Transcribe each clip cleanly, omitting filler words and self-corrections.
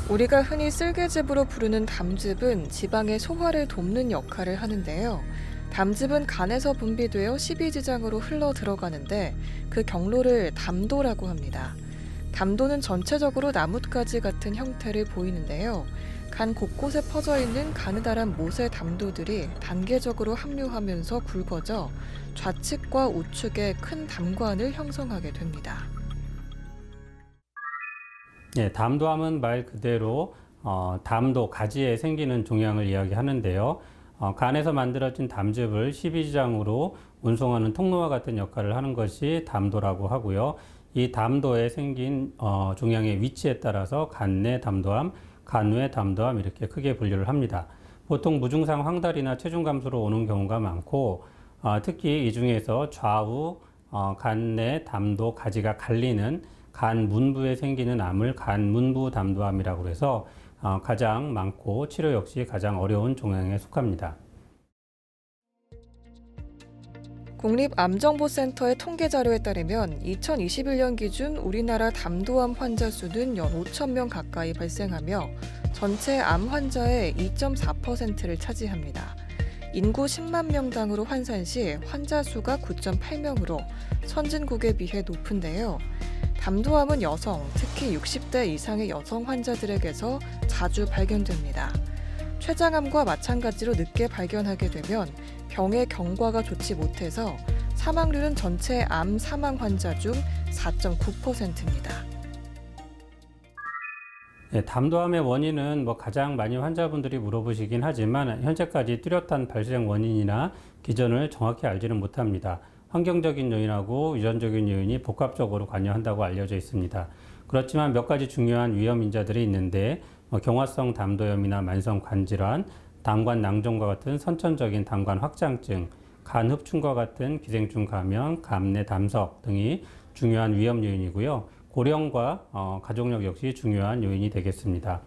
우리가 흔히 쓸개즙으로 부르는 담즙은 지방의 소화를 돕는 역할을 하는데요. 담즙은 간에서 분비되어 십이지장으로 흘러 들어가는데 그 경로를 담도라고 합니다. 담도는 전체적으로 나뭇가지 같은 형태를 보이는데요. 간 곳곳에 퍼져 있는 가느다란 못의 담도들이 단계적으로 합류하면서 굵어져 좌측과 우측에 큰 담관을 형성하게 됩니다. 네, 담도함은 말 그대로 담도, 가지에 생기는 종양을 이야기하는데요. 간에서 만들어진 담즙을 십이지장으로 운송하는 통로와 같은 역할을 하는 것이 담도라고 하고요. 이 담도에 생긴 종양의 위치에 따라서 간내 담도암, 간외 담도암 이렇게 크게 분류를 합니다. 보통 무증상 황달이나 체중 감소로 오는 경우가 많고 특히 이 중에서 좌우 간내 담도 가지가 갈리는 간 문부에 생기는 암을 간 문부 담도암이라고 해서 가장 많고 치료 역시 가장 어려운 종양에 속합니다. 국립암정보센터의 통계 자료에 따르면 2021년 기준 우리나라 담도암 환자 수는 연 5천 명 가까이 발생하며 전체 암 환자의 2.4%를 차지합니다. 인구 10만 명당으로 환산 시 환자 수가 9.8명으로 선진국에 비해 높은데요. 담도암은 여성, 특히 60대 이상의 여성 환자들에게서 자주 발견됩니다. 췌장암과 마찬가지로 늦게 발견하게 되면 병의 경과가 좋지 못해서 사망률은 전체 암 사망 환자 중 4.9%입니다. 네, 담도암의 원인은 가장 많이 환자분들이 물어보시긴 하지만 현재까지 뚜렷한 발생 원인이나 기전을 정확히 알지는 못합니다. 환경적인 요인하고 유전적인 요인이 복합적으로 관여한다고 알려져 있습니다. 그렇지만 몇 가지 중요한 위험 인자들이 있는데 경화성 담도염이나 만성 관질환, 당관 낭종과 같은 선천적인 당관 확장증, 간 흡충과 같은 기생충 감염, 감내 담석 등이 중요한 위험 요인이고요. 고령과 가족력 역시 중요한 요인이 되겠습니다.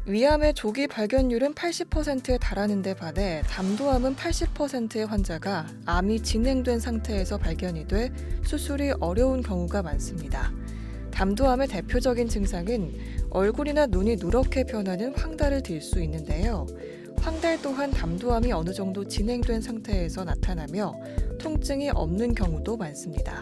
위암의 조기 발견율은 80%에 달하는 데 반해 담도암은 80%의 환자가 암이 진행된 상태에서 발견이 돼 수술이 어려운 경우가 많습니다. 담도암의 대표적인 증상은 얼굴이나 눈이 누렇게 변하는 황달을 띨 수 있는데요. 황달 또한 담도암이 어느 정도 진행된 상태에서 나타나며 통증이 없는 경우도 많습니다.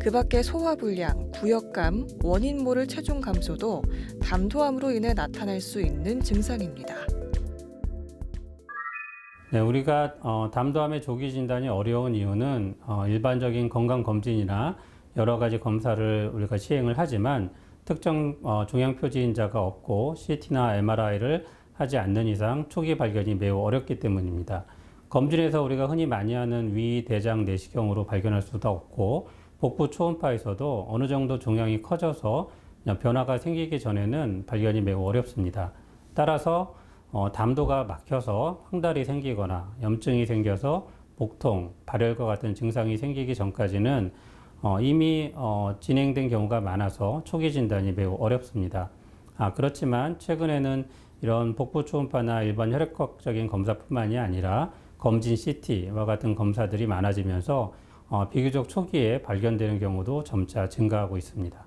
그 밖에 소화불량, 구역감, 원인 모를 체중 감소도 담도암으로 인해 나타날 수 있는 증상입니다. 네, 우리가 담도암의 조기 진단이 어려운 이유는 일반적인 건강검진이나 여러 가지 검사를 우리가 시행을 하지만 특정 종양 표지인자가 없고 CT나 MRI를 하지 않는 이상 초기 발견이 매우 어렵기 때문입니다. 검진에서 우리가 흔히 많이 하는 위, 대장, 내시경으로 발견할 수도 없고 복부 초음파에서도 어느 정도 종양이 커져서 변화가 생기기 전에는 발견이 매우 어렵습니다. 따라서 담도가 막혀서 황달이 생기거나 염증이 생겨서 복통, 발열과 같은 증상이 생기기 전까지는 이미 진행된 경우가 많아서 초기 진단이 매우 어렵습니다. 그렇지만 최근에는 이런 복부 초음파나 일반 혈액학적인 검사뿐만이 아니라 검진 CT와 같은 검사들이 많아지면서 비교적 초기에 발견되는 경우도 점차 증가하고 있습니다.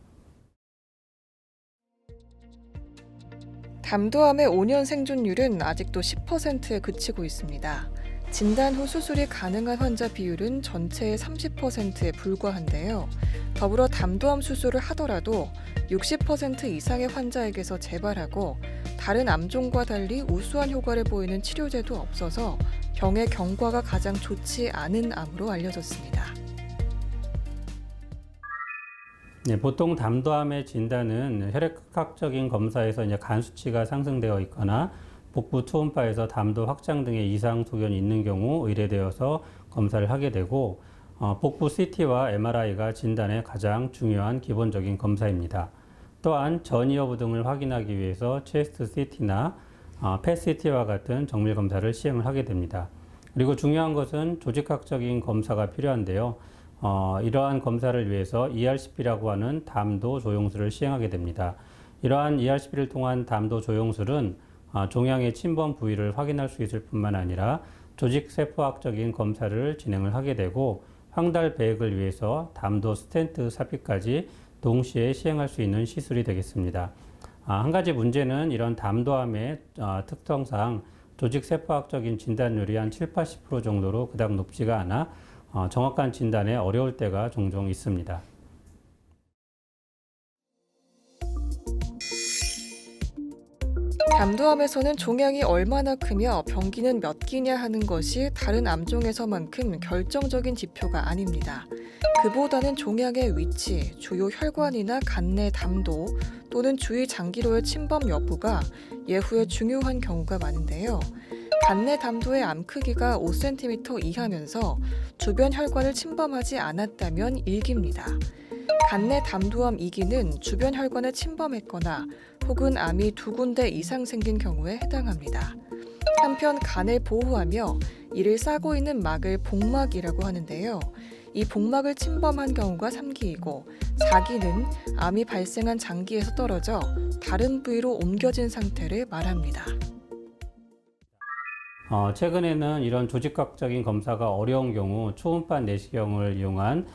담도암의 5년 생존율은 아직도 10%에 그치고 있습니다. 진단 후 수술이 가능한 환자 비율은 전체의 30%에 불과한데요. 더불어 담도암 수술을 하더라도 60% 이상의 환자에게서 재발하고 다른 암종과 달리 우수한 효과를 보이는 치료제도 없어서 병의 경과가 가장 좋지 않은 암으로 알려졌습니다. 네, 보통 담도암의 진단은 혈액학적인 검사에서 간 수치가 상승되어 있거나 복부 초음파에서 담도 확장 등의 이상 소견이 있는 경우 의뢰되어서 검사를 하게 되고 복부 CT와 MRI가 진단의 가장 중요한 기본적인 검사입니다. 또한 전이 여부 등을 확인하기 위해서 체스트 CT나 펫CT와 같은 정밀 검사를 시행을 하게 됩니다. 그리고 중요한 것은 조직학적인 검사가 필요한데요. 이러한 검사를 위해서 ERCP라고 하는 담도 조영술을 시행하게 됩니다. 이러한 ERCP를 통한 담도 조영술은 종양의 침범 부위를 확인할 수 있을 뿐만 아니라 조직세포학적인 검사를 진행을 하게 되고 황달 배액을 위해서 담도 스텐트 삽입까지 동시에 시행할 수 있는 시술이 되겠습니다. 한 가지 문제는 이런 담도암의 특성상 조직세포학적인 진단율이 한 7, 80% 정도로 그닥 높지가 않아 정확한 진단에 어려울 때가 종종 있습니다. 담도암에서는 종양이 얼마나 크며 병기는 몇 기냐 하는 것이 다른 암종에서만큼 결정적인 지표가 아닙니다. 그보다는 종양의 위치, 주요 혈관이나 간내 담도 또는 주위 장기로의 침범 여부가 예후에 중요한 경우가 많은데요. 간내 담도의 암 크기가 5cm 이하면서 주변 혈관을 침범하지 않았다면 1기입니다. 간내 담도암 2기는 주변 혈관을 침범했거나 혹은 암이 2군데 이상 생긴 경우에 해당합니다. 한편 간을 보호하며 이를 싸고 있는 막을 복막이라고 하는데요. 이 복막을 침범한 경우가 3기이고 4기는 암이 발생한 장기에서 떨어져 다른 부위로 옮겨진 상태를 말합니다. 최근에는 이런 조직학적인 검사가 어려운 경우 초음파 내시경을 이용한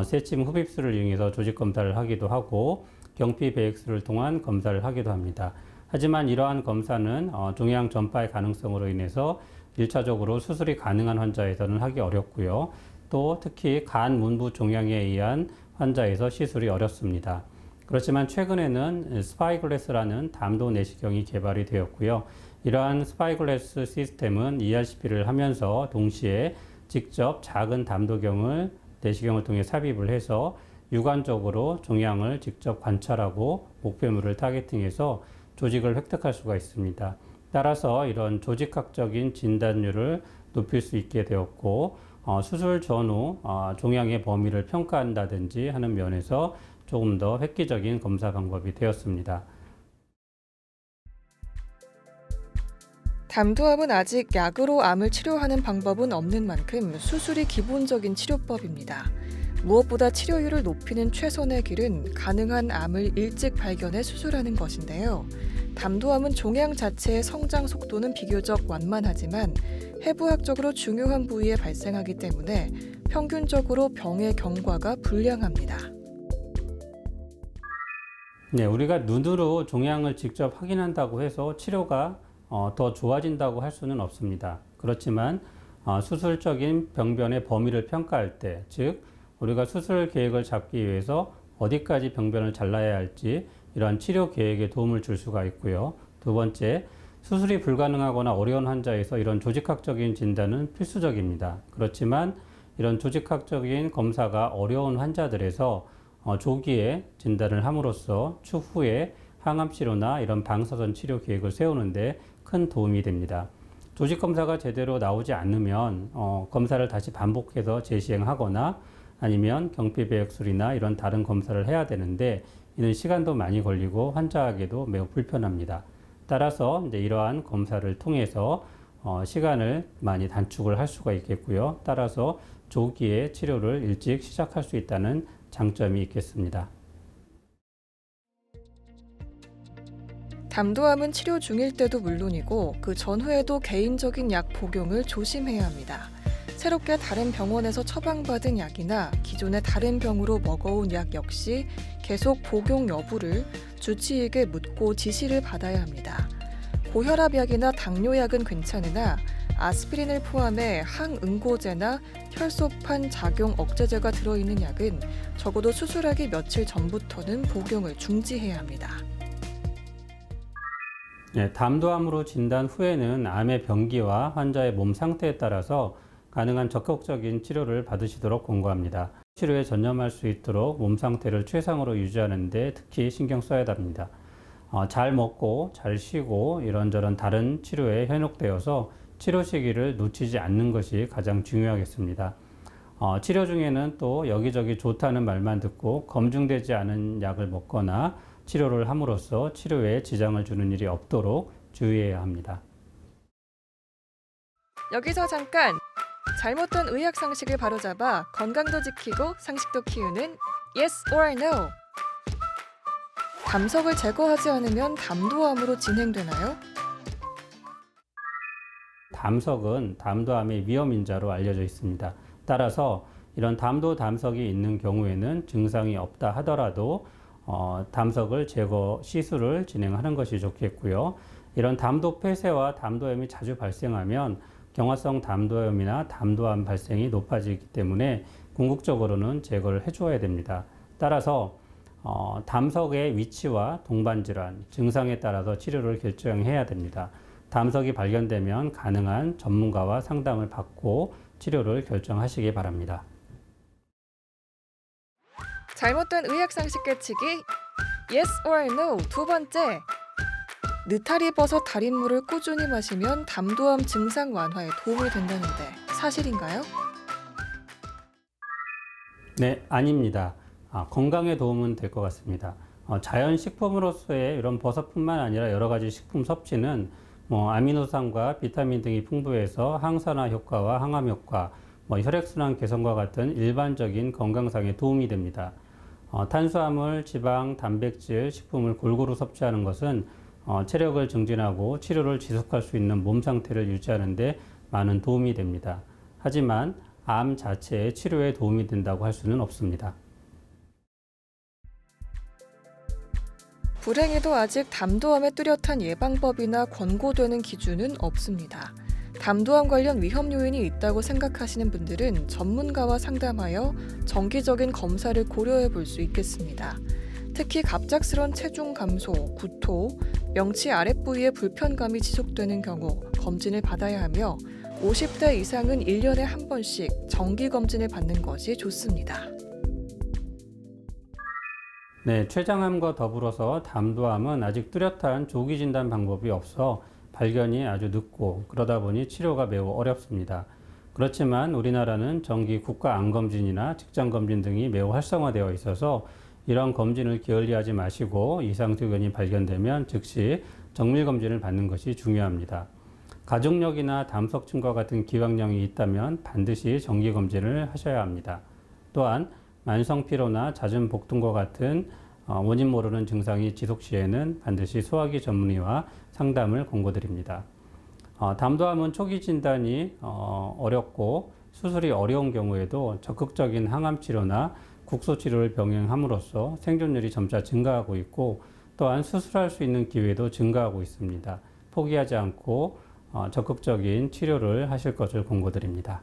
세침 흡입술을 이용해서 조직 검사를 하기도 하고 경피 배액술을 통한 검사를 하기도 합니다. 하지만 이러한 검사는 종양 전파의 가능성으로 인해서 1차적으로 수술이 가능한 환자에서는 하기 어렵고요. 또 특히 간 문부 종양에 의한 환자에서 시술이 어렵습니다. 그렇지만 최근에는 스파이글래스라는 담도 내시경이 개발이 되었고요. 이러한 스파이글래스 시스템은 ERCP를 하면서 동시에 직접 작은 담도경을 내시경을 통해 삽입을 해서 육안적으로 종양을 직접 관찰하고 목표물을 타겟팅해서 조직을 획득할 수가 있습니다. 따라서 이런 조직학적인 진단율을 높일 수 있게 되었고 수술 전후 종양의 범위를 평가한다든지 하는 면에서 조금 더 획기적인 검사 방법이 되었습니다. 담도암은 아직 약으로 암을 치료하는 방법은 없는 만큼 수술이 기본적인 치료법입니다. 무엇보다 치료율을 높이는 최선의 길은 가능한 암을 일찍 발견해 수술하는 것인데요. 담도암은 종양 자체의 성장 속도는 비교적 완만하지만 해부학적으로 중요한 부위에 발생하기 때문에 평균적으로 병의 경과가 불량합니다. 네, 우리가 눈으로 종양을 직접 확인한다고 해서 치료가 더 좋아진다고 할 수는 없습니다. 그렇지만 수술적인 병변의 범위를 평가할 때, 즉 우리가 수술 계획을 잡기 위해서 어디까지 병변을 잘라야 할지 이러한 치료 계획에 도움을 줄 수가 있고요. 두 번째, 수술이 불가능하거나 어려운 환자에서 이런 조직학적인 진단은 필수적입니다. 그렇지만 이런 조직학적인 검사가 어려운 환자들에서 조기에 진단을 함으로써 추후에 항암 치료나 이런 방사선 치료 계획을 세우는데 큰 도움이 됩니다. 조직 검사가 제대로 나오지 않으면 검사를 다시 반복해서 재시행하거나 아니면 경피 배액술이나 이런 다른 검사를 해야 되는데 이는 시간도 많이 걸리고 환자에게도 매우 불편합니다. 따라서 이제 이러한 검사를 통해서 시간을 많이 단축을 할 수가 있겠고요. 따라서 조기에 치료를 일찍 시작할 수 있다는 장점이 있겠습니다. 담도암은 치료 중일 때도 물론이고 그 전후에도 개인적인 약 복용을 조심해야 합니다. 새롭게 다른 병원에서 처방받은 약이나 기존의 다른 병으로 먹어온 약 역시 계속 복용 여부를 주치의에게 묻고 지시를 받아야 합니다. 고혈압약이나 당뇨약은 괜찮으나 아스피린을 포함해 항응고제나 혈소판 작용 억제제가 들어있는 약은 적어도 수술하기 며칠 전부터는 복용을 중지해야 합니다. 네, 담도암으로 진단 후에는 암의 병기와 환자의 몸 상태에 따라서 가능한 적극적인 치료를 받으시도록 권고합니다. 치료에 전념할 수 있도록 몸 상태를 최상으로 유지하는 데 특히 신경 써야 합니다. 잘 먹고 잘 쉬고 이런저런 다른 치료에 현혹되어서 치료 시기를 놓치지 않는 것이 가장 중요하겠습니다. 치료 중에는 또 여기저기 좋다는 말만 듣고 검증되지 않은 약을 먹거나 치료를 함으로써 치료에 지장을 주는 일이 없도록 주의해야 합니다. 여기서 잠깐! 잘못된 의학 상식을 바로잡아 건강도 지키고 상식도 키우는 Yes or No! 담석을 제거하지 않으면 담도암으로 진행되나요? 담석은 담도암의 위험인자로 알려져 있습니다. 따라서 이런 담도 담석이 있는 경우에는 증상이 없다 하더라도 담석을 제거 시술을 진행하는 것이 좋겠고요. 이런 담도 폐쇄와 담도염이 자주 발생하면 경화성 담도염이나 담도암 발생이 높아지기 때문에 궁극적으로는 제거를 해줘야 됩니다. 따라서 담석의 위치와 동반질환, 증상에 따라서 치료를 결정해야 됩니다. 담석이 발견되면 가능한 전문가와 상담을 받고 치료를 결정하시기 바랍니다. 잘못된 의학상식 깨치기 Yes or No. 두 번째, 느타리버섯 달인물을 꾸준히 마시면 담도암 증상 완화에 도움이 된다는데 사실인가요? 네, 아닙니다. 건강에 도움은 될 것 같습니다. 자연식품으로서의 이런 버섯뿐만 아니라 여러 가지 식품 섭취는 아미노산과 비타민 등이 풍부해서 항산화 효과와 항암 효과, 혈액순환 개선과 같은 일반적인 건강상에 도움이 됩니다. 탄수화물, 지방, 단백질, 식품을 골고루 섭취하는 것은 체력을 증진하고 치료를 지속할 수 있는 몸 상태를 유지하는 데 많은 도움이 됩니다. 하지만 암 자체의 치료에 도움이 된다고 할 수는 없습니다. 불행히도 아직 담도암의 뚜렷한 예방법이나 권고되는 기준은 없습니다. 담도암 관련 위험 요인이 있다고 생각하시는 분들은 전문가와 상담하여 정기적인 검사를 고려해 볼 수 있겠습니다. 특히 갑작스런 체중 감소, 구토, 명치 아랫부위의 불편감이 지속되는 경우 검진을 받아야 하며 50대 이상은 1년에 한 번씩 정기 검진을 받는 것이 좋습니다. 네, 췌장암과 더불어서 담도암은 아직 뚜렷한 조기 진단 방법이 없어 발견이 아주 늦고 그러다 보니 치료가 매우 어렵습니다. 그렇지만 우리나라는 정기 국가암검진이나 직장검진 등이 매우 활성화되어 있어서 이런 검진을 게을리하지 마시고 이상소견이 발견되면 즉시 정밀검진을 받는 것이 중요합니다. 가족력이나 담석증과 같은 기왕령이 있다면 반드시 정기검진을 하셔야 합니다. 또한 만성피로나 잦은 복통과 같은 원인 모르는 증상이 지속 시에는 반드시 소화기 전문의와 상담을 권고드립니다. 담도암은 초기 진단이 어렵고 수술이 어려운 경우에도 적극적인 항암 치료나 국소 치료를 병행함으로써 생존율이 점차 증가하고 있고 또한 수술할 수 있는 기회도 증가하고 있습니다. 포기하지 않고 적극적인 치료를 하실 것을 권고드립니다.